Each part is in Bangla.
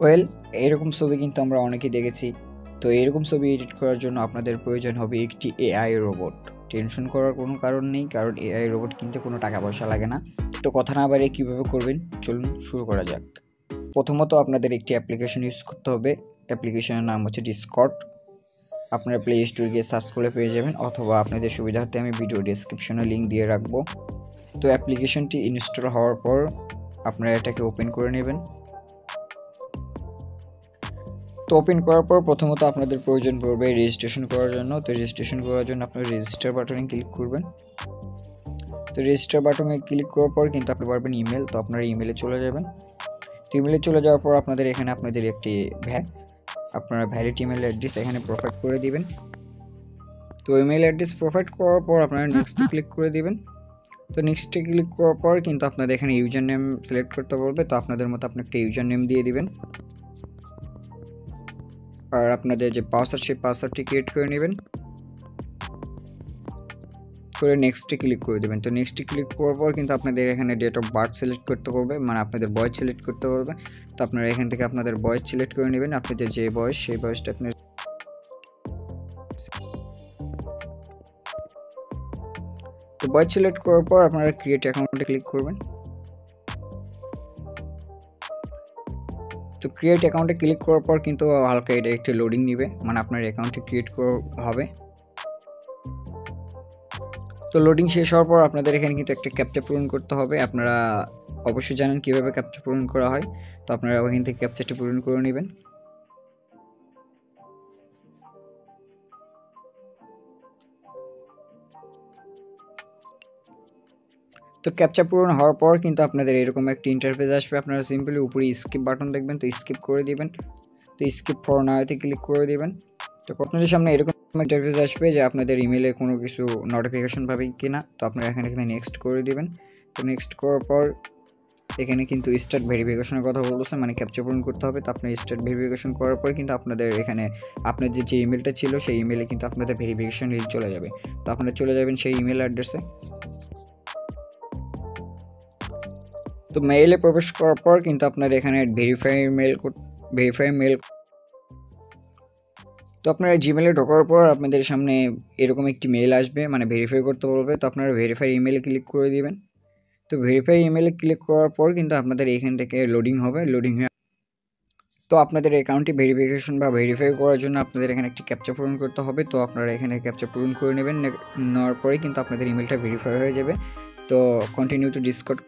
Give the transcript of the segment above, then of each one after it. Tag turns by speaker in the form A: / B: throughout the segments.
A: ওয়েল, এরকম ছবি কিন্তু আমরা অনেকেই দেখেছি। তো এরকম ছবি এডিট করার জন্য আপনাদের প্রয়োজন হবে একটি এআই রোবট। টেনশন করার কোনো কারণ নেই, কারণ এআই রোবট কিনতে কোনো টাকা পয়সা লাগে না। তো কথা না বাড়িয়ে কীভাবে করবেন চলুন শুরু করা যাক। প্রথমত আপনাদের একটি অ্যাপ্লিকেশন ইউজ করতে হবে। অ্যাপ্লিকেশনের নাম হচ্ছে ডিসকর্ড। আপনারা প্লে স্টোরে গিয়ে সার্চ করে পেয়ে যাবেন, অথবা আপনাদের সুবিধার্থে আমি ভিডিও ডেসক্রিপশনে লিঙ্ক দিয়ে রাখবো। তো অ্যাপ্লিকেশনটি ইনস্টল হওয়ার পর আপনারা এটাকে ওপেন করে নেবেন। তো ওপেন করার পর প্রথমত আপনাদের প্রয়োজন পড়বে রেজিস্ট্রেশন করার জন্য। তো রেজিস্ট্রেশন করার জন্য আপনারা রেজিস্টার বাটনে ক্লিক করবেন। তো রেজিস্টার বাটনে ক্লিক করার পর কিন্তু আপনি পারবেন ইমেল। তো আপনারা ইমেলে চলে যাবেন। তো ইমেলে চলে যাওয়ার পর আপনাদের এখানে আপনাদের একটি আপনারা ভ্যালিড ইমেল অ্যাড্রেস এখানে প্রোভাইড করে দিবেন। তো ইমেল অ্যাড্রেস প্রোভাইড করার পর আপনারা নেক্সট ক্লিক করে দিবেন। তো নেক্সটে ক্লিক করার পর কিন্তু আপনাদের এখানে ইউজার নেম সিলেক্ট করতে বলবে। তো আপনাদের মতো আপনি একটা ইউজার নেম দিয়ে দিবেন, আর আপনাদের যে পাসওয়ার্ড সেই পাসওয়ার্ডটি ক্রিয়েট করে নেবেন, করে নেক্সটে ক্লিক করে দেবেন। তো নেক্সটে ক্লিক করার পর কিন্তু আপনাদের এখানে ডেট অফ বার্থ সিলেক্ট করতে বলবে, মানে আপনাদের বয়স সিলেক্ট করতে বলবে। তো আপনারা এখান থেকে আপনাদের বয়স সিলেক্ট করে নেবেন, আপনাদের যে বয়স সেই বয়সটা আপনি। তো বয়স সিলেক্ট করার পর আপনারা ক্রিয়েট অ্যাকাউন্টে ক্লিক করবেন। তো ক্রিয়েট অ্যাকাউন্টে ক্লিক করার পর কিন্তু হালকা এটা একটু লোডিং নেবে, মানে আপনার অ্যাকাউন্টটি ক্রিয়েট হবে। তো লোডিং শেষ হওয়ার পর আপনাদের এখানে কিন্তু একটা ক্যাপচা পূরণ করতে হবে। আপনারা অবশ্যই জানেন কীভাবে ক্যাপচা পূরণ করা হয়। তো আপনারা ওখান থেকে ক্যাপচাটি পূরণ করে নেবেন। তো ক্যাপচা পূরণ হওয়ার পর কিন্তু আপনাদের এরকম একটা ইন্টারফেস আসবে। আপনারা সিম্পলি উপরে স্কিপ বাটন দেখবেন, তো স্কিপ করে দিবেন। তো স্কিপ ফর নাওতে ক্লিক করে দিবেন। তো আপনাদের সামনে এরকম ইন্টারফেস আসবে যে আপনাদের ইমেলে কোনো কিছু নোটিফিকেশন পাবেন কিনা। তো আপনারা এখানে নেক্সট করে দিবেন। তো নেক্সট করার পর এখানে কিন্তু স্টার্ট ভেরিফিকেশনের কথা বলতেছে, মানে ক্যাপচা পূরণ করতে হবে। তো আপনি স্টার্ট ভেরিফিকেশন করার পর কিন্তু আপনাদের এখানে আপনার যে ইমেলটা ছিল সেই ইমেলে কিন্তু আপনাদের ভেরিফিকেশন লিঙ্ক চলে যাবে। তো আপনারা চলে যাবেন সেই ইমেল অ্যাড্রেসে। তো মেইলে প্রবেশ করার পর কিন্তু আপনার এখানে ভেরিফাই মেল। তো আপনারা জিমেলে ঢোকার পর আপনাদের সামনে এরকম একটি মেল আসবে, মানে ভেরিফাই করতে বলবে। তো আপনারা ভেরিফাই ইমেলে ক্লিক করে দিবেন। তো ভেরিফাই ইমেলে ক্লিক করার পর কিন্তু আপনাদের এখান থেকে লোডিং হবে। লোডিং হয়ে তো আপনাদের অ্যাকাউন্টটি ভেরিফিকেশন বা ভেরিফাই করার জন্য আপনাদের এখানে একটি ক্যাপচা পূরণ করতে হবে। তো আপনারা এখানে ক্যাপচা পূরণ করে নেবেন। নেওয়ার পরে কিন্তু আপনাদের ইমেলটা ভেরিফাই হয়ে যাবে। তো কন্টিনিউ টু ডিসকর্ড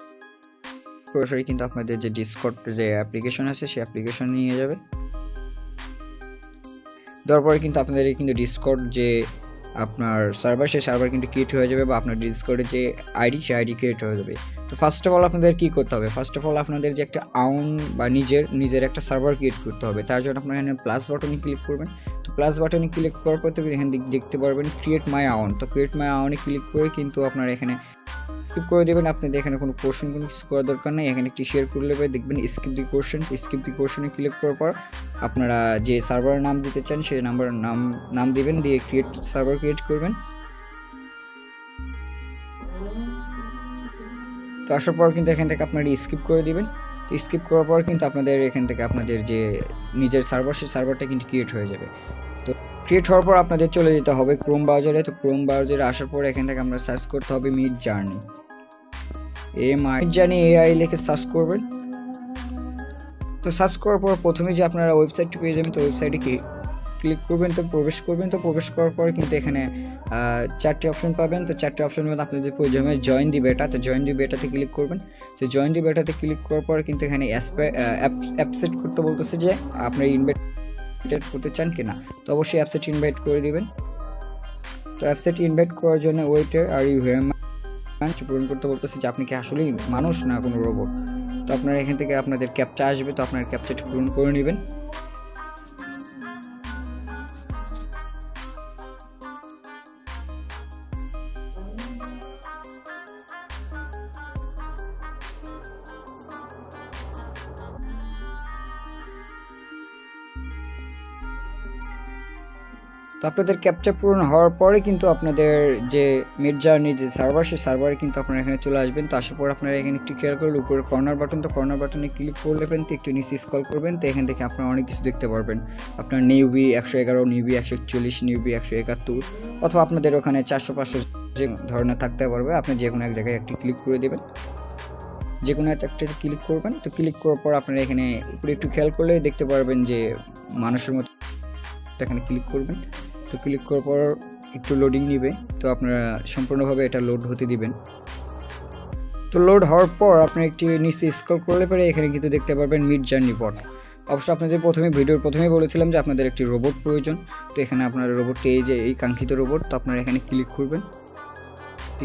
A: সরাসরি কিন্তু আপনাদের যে ডিসকর্ড যে অ্যাপ্লিকেশন আছে সেই অ্যাপ্লিকেশন নিয়ে যাবে। তারপরে কিন্তু আপনাদের কিন্তু ডিসকর্ড যে আপনার সার্ভার সেই সার্ভার কিন্তু ক্রিয়েট হয়ে যাবে, বা আপনার ডিসকর্ডের যে আইডি সেই আইডি ক্রিয়েট হয়ে যাবে। তো ফার্স্ট অফ অল আপনাদের কী করতে হবে, ফার্স্ট অফ অল আপনাদের যে একটা আউন বা নিজের একটা সার্ভার ক্রিয়েট করতে হবে। তার জন্য আপনারা এখানে প্লাস বাটনে ক্লিক করবেন। তো প্লাস বাটনে ক্লিক করার পর তো এখানে দেখতে পারবেন ক্রিয়েট মাই আউন। তো ক্রিয়েট মাই আউনে ক্লিক করে কিন্তু আপনারা এখানে স্কিপ করে দেবেন। আপনাদের এখানে কোনো কোশ্চেন কোনো কিছু করার দরকার নেই। এখানে একটি শেয়ার করলে দেখবেন স্কিপ দি কোশ্চেন। স্কিপ দি কোশ্চেনে ক্লিক করার পর আপনারা যে সার্ভারের নাম দিতে চান সেই নাম্বারের নাম দিবেন, দিয়ে সার্ভার ক্রিয়েট করবেন। তো আসার পর কিন্তু এখান থেকে আপনারা স্কিপ করে দিবেন। তো স্কিপ করার পর কিন্তু আপনাদের এখান থেকে আপনাদের যে নিজের সার্ভার সেই সার্ভারটা কিন্তু ক্রিয়েট হয়ে যাবে। তো ক্রিয়েট হওয়ার পর আপনাদের চলে যেতে হবে ক্রোম ব্রাউজারে। তো ক্রোম ব্রাউজারে আসার পর এখান থেকে আমরা সার্চ করতে হবে মিডজার্নি, midjourney AI লিখে সার্চ করবেন। তো সার্চ করার পর প্রথমে যে আপনারা ওয়েবসাইটটি পেয়ে যাবেন, তো ওয়েবসাইটে ক্লিক করবেন। তো প্রবেশ করবেন। তো প্রবেশ করার পর কিন্তু এখানে 4টি অপশন পাবেন। তো 4টি অপশনের মধ্যে আপনাদের প্রয়োজন হবে জয়েন দি বেটা। তো জয়েন দি বেটাতে ক্লিক করবেন। তো জয়েন দি বেটাতে ক্লিক করার পর কিন্তু এখানে অ্যাপ সেট করতে বলতেছে যে আপনি ইনভাইট করতে চান কিনা। তো অবশ্যই অ্যাপসেট ইনভাইট করে দিবেন। তো অ্যাপসেট ইনভাইট করার জন্য ওয়েটে আর ইউ হিউম্যান পূরণ করতে বলতেছে যে আপনি কি আসলেই মানুষ না কোনো রোবট। তো আপনারা এখান থেকে আপনাদের ক্যাপচা আসবে। তো আপনার ক্যাপচাটি পূরণ করে নেবেন। তো আপনাদের ক্যাপচা পূরণ হওয়ার পরে কিন্তু আপনাদের যে মিডজার্নি যে সার্ভার, সেই সার্ভারে কিন্তু আপনারা এখানে চলে আসবেন। তো আসার পর আপনারা এখানে একটু খেয়াল করলে উপরে কর্নার বাটন, তো কর্নার বাটনে ক্লিক করলে তো একটু নিচে স্ক্রল করবেন, তো এখান থেকে আপনারা অনেক কিছু দেখতে পারবেন। আপনার নিউবি 111, নিউবি 141, নিউবি 171, অথবা আপনাদের ওখানে 400-500 যে ধরনের থাকতে পারবে। আপনি যে কোনো এক জায়গায় একটি ক্লিক করে দেবেন, যে কোনো একটা ক্লিক করবেন। তো ক্লিক করার পর আপনারা এখানে উপরে একটু খেয়াল করলে দেখতে পারবেন যে মানুষের মতো এখানে ক্লিক করবেন। তো ক্লিক করার পর একটু লোডিং নেবে, তো আপনারা সম্পূর্ণভাবে এটা লোড হতে দিবেন। তো লোড হওয়ার পর আপনি একটু নিচে স্ক্রল করলে পরে এখানে কিন্তু দেখতে পারবেন মিডজার্নি বট। অবশ্য আপনাদের ভিডিওর প্রথমেই বলেছিলাম যে আপনাদের একটি রোবট প্রয়োজন। তো এখানে আপনার রোবটটি এই কাঙ্ক্ষিত রোবট, তো আপনারা এখানে ক্লিক করবেন।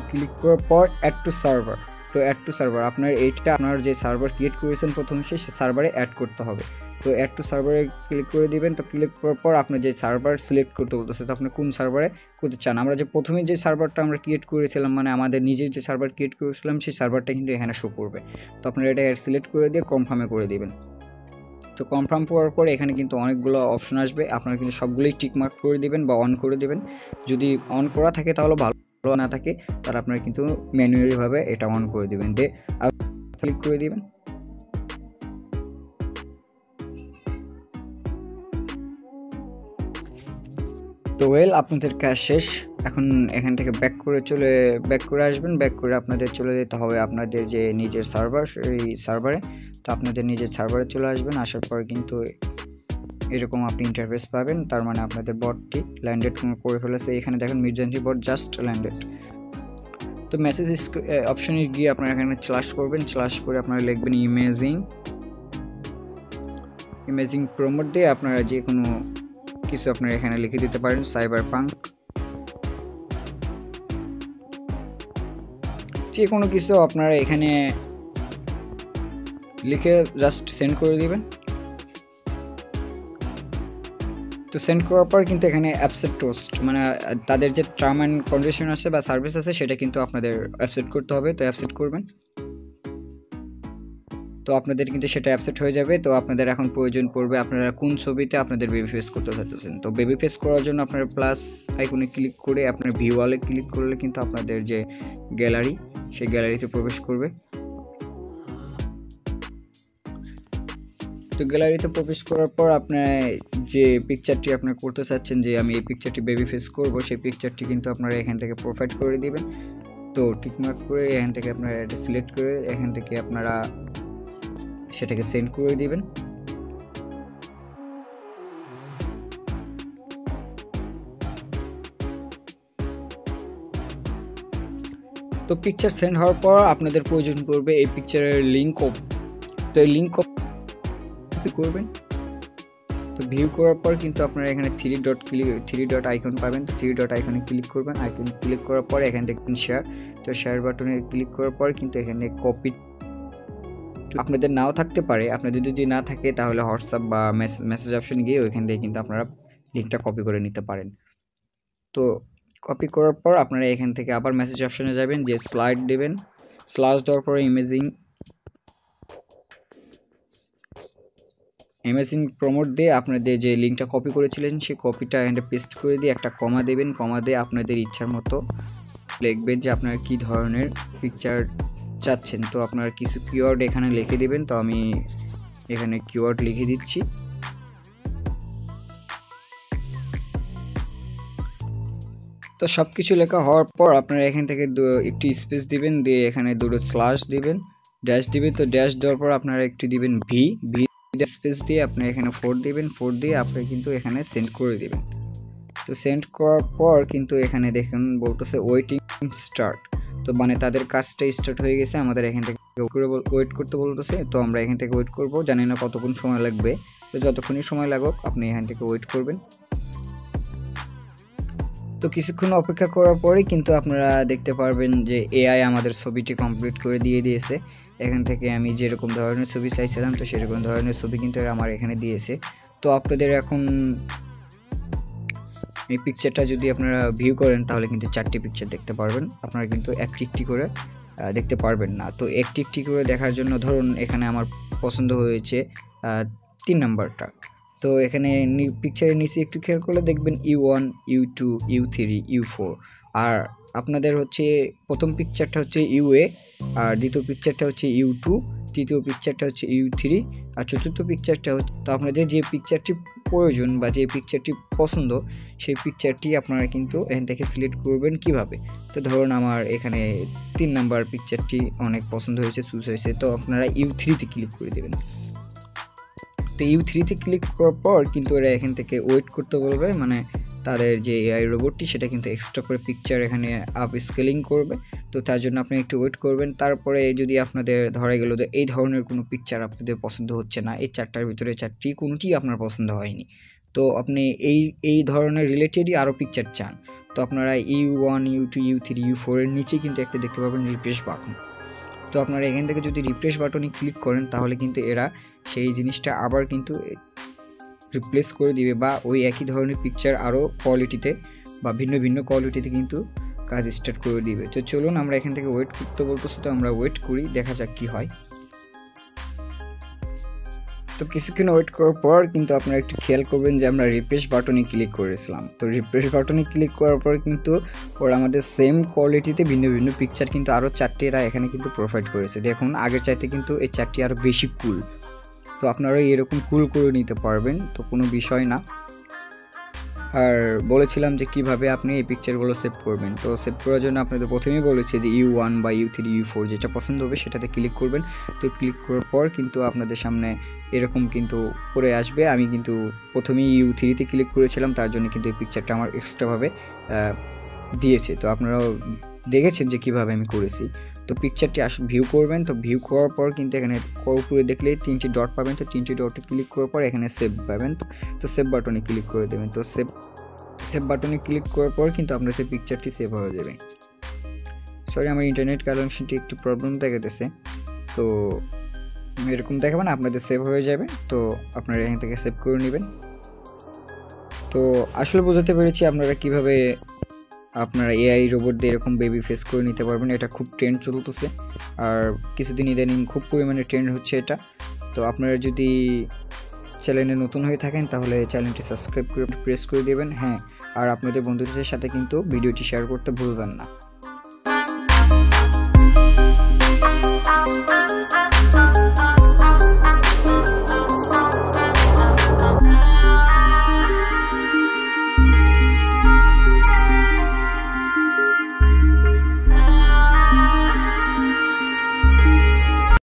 A: ক্লিক করার পর অ্যাড টু সার্ভার, তো অ্যাড টু সার্ভার আপনার এইটা আপনার যে সার্ভার ক্রিয়েট করেছেন প্রথমে সেই সার্ভারে অ্যাড করতে হবে। তো অ্যাড টু সার্ভারে ক্লিক করে দিবেন। তো ক্লিক করার পর আপনার যে সার্ভার সিলেক্ট করতে বলতেছে, তো আপনি কোন সার্ভারে করতে চান। আমরা যে প্রথমে যে সার্ভারটা আমরা ক্রিয়েট করেছিলাম, মানে আমাদের নিজের যে সার্ভার ক্রিয়েট করেছিলাম, সেই সার্ভারটা কিন্তু এখানে শো করবে। তো আপনারা এটা সিলেক্ট করে দিয়ে কনফার্মে করে দিবেন। তো কনফার্ম করার পরে এখানে কিন্তু অনেকগুলো অপশন আসবে, আপনারা কিন্তু সবগুলোই টিকমার্ক করে দিবেন বা অন করে দিবেন। যদি অন করা থাকে তাহলে ভালো, না থাকে তাহলে আপনারা কিন্তু ম্যানুয়ালি ভাবে এটা অন করে দিবেন, দিয়ে ক্লিক করে দিবেন। তো ওয়েল, আপনাদের কাজ শেষ। এখন এখান থেকে ব্যাক করে আসবেন। ব্যাক করে আপনাদের চলে যেতে হবে আপনাদের যে নিজের সার্ভার, সেই সার্ভারে। তো আপনাদের নিজের সার্ভারে চলে আসবেন। আসার পর কিন্তু এরকম আপনি ইন্টারফেস পাবেন, তার মানে আপনাদের বটটি ল্যান্ডেড করে ফেলেছে। এখানে দেখেন মিডজার্নি বট জাস্ট ল্যান্ডেড। তো মেসেজ অপশনে গিয়ে আপনারা এখানে স্ল্যাশ করবেন, স্ল্যাশ করে আপনারা লিখবেন ইমেজিং প্রমোট দিয়ে আপনারা যে কোনো কিছু আপনারা এখানে লিখে দিতে পারেন, সাইবারপাঙ্ক, যে কোনো কিছু আপনারা এখানে লিখে জাস্ট সেন্ড করে দিবেন। তো সেন্ড করার পর কিন্তু এখানে অ্যাপসেট টোস্ট, মানে তাদের যে টার্ম অ্যান্ড কন্ডিশন আছে বা সার্ভিস আছে সেটা কিন্তু আপনাদের অ্যাপসেট করতে হবে। তো অ্যাপসেট করবেন, তো আপনাদের কিন্তু সেটা অ্যাপসেট হয়ে যাবে। তো আপনাদের এখন প্রয়োজন পড়বে আপনারা কোন ছবিতে আপনাদের বেবি ফেস করতে চাইতেছেন। তো বেবি ফেস করার জন্য আপনারা প্লাস আইকনে ক্লিক করে আপনার ভিউ ওয়ালে ক্লিক করলে কিন্তু আপনাদের যে গ্যালারি, সেই গ্যালারিতে প্রবেশ করবে। তো গ্যালারিতে প্রবেশ করার পর আপনার যে পিকচারটি আপনারা করতে চাচ্ছেন, যে আমি এই পিকচারটি বেবি ফেস করব, সেই পিকচারটি কিন্তু আপনারা এখান থেকে প্রোভাইড করে দিবেন। তো টিকমার্ক করে এখান থেকে আপনারা এটা সিলেক্ট করে এখান থেকে আপনারা সেটাকে সেন্ড করে দিবেন। তো পিকচার সেন্ড হওয়ার পর আপনাদের প্রয়োজন পড়বে এই পিকচারের লিঙ্ক। তো এই লিঙ্ক কপি করবেন। তো ভিউ করার পর কিন্তু আপনারা এখানে থ্রি ডট আইকন পাবেন। তো থ্রি ডট আইকনে ক্লিক করবেন। আইকন ক্লিক করার পর এখানে দেখবেন শেয়ার। তো শেয়ার বাটনে ক্লিক করার পর কিন্তু এখানে কপি আপনাদের নাও থাকতে পারে। আপনাদের যদি না থাকে তাহলে হোয়াটসঅ্যাপ বা মেসেজ অপশন গিয়ে ওইখান থেকে কিন্তু আপনারা লিঙ্কটা কপি করে নিতে পারেন। তো কপি করার পর আপনারা এখান থেকে আবার মেসেজ অপশনে যাবেন, যে স্লাইড দেবেন। স্লাইড দেওয়ার পরে ইমেজিং প্রমোট দিয়ে আপনাদের যে লিঙ্কটা কপি করেছিলেন সেই কপিটা এখানে পেস্ট করে দিয়ে একটা কমা দেবেন। কমা দিয়ে আপনাদের ইচ্ছার মতো লিখবেন যে আপনারা কী ধরনের পিকচার চাচ্ছেন। তো আপনারা কিছু কিওয়ার্ড এখানে লিখে দিবেন। তো আমি এখানে কিওয়ার্ড লিখে দিচ্ছি। তো সব কিছু লেখা হওয়ার পর আপনারা এখান থেকে একটি স্পেস দিবেন, দিয়ে এখানে দুটো স্ল্যাশ দিবেন, ড্যাশ দিবেন। তো ড্যাশ দেওয়ার পর আপনারা একটু দিবেন ভি স্পেস দিয়ে আপনি এখানে 4 দিবেন। 4 দিয়ে আপনি কিন্তু এখানে সেন্ড করে দিবেন। তো সেন্ড করার পর কিন্তু এখানে দেখুন বলতেছে ওয়েটিং স্টার্ট। তো মানে তাদের কাজটা স্টার্ট হয়ে গেছে, আমাদের এখান থেকে ওয়েট করতে বলতেছে। তো আমরা এখান থেকে ওয়েট করব, জানি না কতক্ষণ সময় লাগবে। তো যতক্ষণই সময় লাগুক আপনি এখান থেকে ওয়েট করবেন। তো কিছুক্ষণ অপেক্ষা করার পরে কিন্তু আপনারা দেখতে পারবেন যে এআই আমাদের ছবিটি কমপ্লিট করে দিয়ে দিয়েছে। এখান থেকে আমি যেরকম ধরনের ছবি চাইছিলাম তো সেরকম ধরনের ছবি কিন্তু আমার এখানে দিয়েছে। তো আপনাদের এখন এই পিকচারটা যদি আপনারা ভিউ করেন তাহলে কিন্তু 4টি পিকচার দেখতে পারবেন। আপনারা কিন্তু একটি করে দেখতে পারবেন না। তো একটি করে দেখার জন্য ধরুন এখানে আমার পছন্দ হয়েছে 3 নাম্বারটা। তো এখানে পিকচারের নিচে একটু খেয়াল করলে দেখবেন U1 U2 U3 U4 আর আপনাদের হচ্ছে প্রথম পিকচারটা হচ্ছে UA আর দ্বিতীয় পিকচারটা হচ্ছে U2 তৃতীয় পিকচারটা হচ্ছে U3 আর চতুর্থ পিকচারটা হচ্ছে। তো আপনাদের যে পিকচারটি প্রয়োজন বা যে পিকচারটি পছন্দ সেই পিকচারটি আপনারা কিন্তু এখান থেকে সিলেক্ট করবেন কিভাবে। তো ধরুন আমার এখানে 3 নাম্বার পিকচারটি অনেক পছন্দ হয়েছে, চুজ হয়েছে, তো আপনারা U3-তে ক্লিক করে দেবেন। তো U3-তে ক্লিক করার পর কিন্তু এরা এখান থেকে ওয়েট করতে বলবে, মানে তাদের যে এআই রোবটটি সেটা কিন্তু এক্সট্রা করে পিকচার এখানে আপ স্কেলিং করবে। তো তার জন্য আপনি একটু ওয়েট করবেন। তারপরে যদি আপনাদের ধরা গেল যে এই ধরনের কোনো পিকচার আপনাদের পছন্দ হচ্ছে না, এই 4টার ভিতরে 4টি কোনোটি আপনার পছন্দ হয়নি, তো আপনি এই ধরনের রিলেটেডই আরও পিকচার চান, তো আপনারা U1 U2 U3 U4 এর নিচে কিন্তু একটা দেখতে পাবেন রিফ্রেশ বাটন। তো আপনারা এখান থেকে যদি রিফ্রেশ বাটনে ক্লিক করেন তাহলে কিন্তু এরা সেই জিনিসটা আবার কিন্তু রিপ্লেস করে দিবে বা ওই একই ধরনের পিকচার আরও কোয়ালিটিতে বা ভিন্ন ভিন্ন কোয়ালিটিতে কিন্তু কাজ স্টার্ট করে দিবে। তো চলুন আমরা এখান থেকে ওয়েট করতে বলতেছি, তো আমরা ওয়েট করি, দেখা যাক কি হয়। তো কিছুক্ষণ ওয়েট করার পর কিন্তু আপনারা একটু খেয়াল করবেন যে আমরা রিফ্রেশ বাটনে ক্লিক করেছিলাম। তো রিফ্রেশ বাটনে ক্লিক করার পর কিন্তু ওরা আমাদের সেম কোয়ালিটিতে ভিন্ন ভিন্ন পিকচার কিন্তু আরও 4টি এরা এখানে কিন্তু প্রোভাইড করেছে। দেখুন আগের চাইতে কিন্তু এই 4টি আরও বেশি কুল। তো আপনারা এরকম কুল করে নিতে পারবেন, তো কোনো বিষয় না। আর বলেছিলাম যে কিভাবে আপনি এই পিকচারগুলো সেভ করবেন। তো সেভ করার জন্য আপনাদের প্রথমেই বলেছে যে U1 বা U3 U4 যেটা পছন্দ হবে সেটাতে ক্লিক করবেন। তো ক্লিক করার পর কিন্তু আপনাদের সামনে এরকম কিন্তু পরে আসবে। আমি কিন্তু প্রথমেই U3-তে ক্লিক করেছিলাম, তার জন্য কিন্তু এই পিকচারটা আমার এক্সট্রাভাবে দিয়েছে। তো আপনারাও দেখেছেন যে কিভাবে আমি করেছি। তো পিকচারটি ভিউ করবেন। তো ভিউ করার পর কিন্তু এখানে উপরে দেখলে 3টি ডট পাবেন। তো 3টি ডটে ক্লিক করার পর এখানে সেভ পাবেন। তো সেভ বাটনে ক্লিক করে দেবেন। তো সেভ বাটনে ক্লিক করার পর কিন্তু আপনাদের পিকচারটি সেভ হয়ে যাবে। সরি, আমার ইন্টারনেট কানেকশনটি একটু প্রবলেম দেখাতেছে, তো এরকম দেখাবেন আপনাদের সেভ হয়ে যাবে। তো আপনারা এখান থেকে সেভ করে নেবেন। তো আসলে বোঝাতে পেরেছি আপনারা কিভাবে আপনারা এআই রোবট দিয়ে এরকম বেবি ফেস করে নিতে পারবেন। এটা খুব ট্রেন্ড চলতেছে আর কিছুদিন ইদানিং খুব পরিমাণে ট্রেন্ড হচ্ছে এটা। তো আপনারা যদি চ্যানেলে নতুন হয়ে থাকেন তাহলে চ্যানেলটি সাবস্ক্রাইব করে প্রেস করে দেবেন। হ্যাঁ, আর আপনাদের বন্ধুদের সাথে কিন্তু ভিডিওটি শেয়ার করতে ভুলবেন না।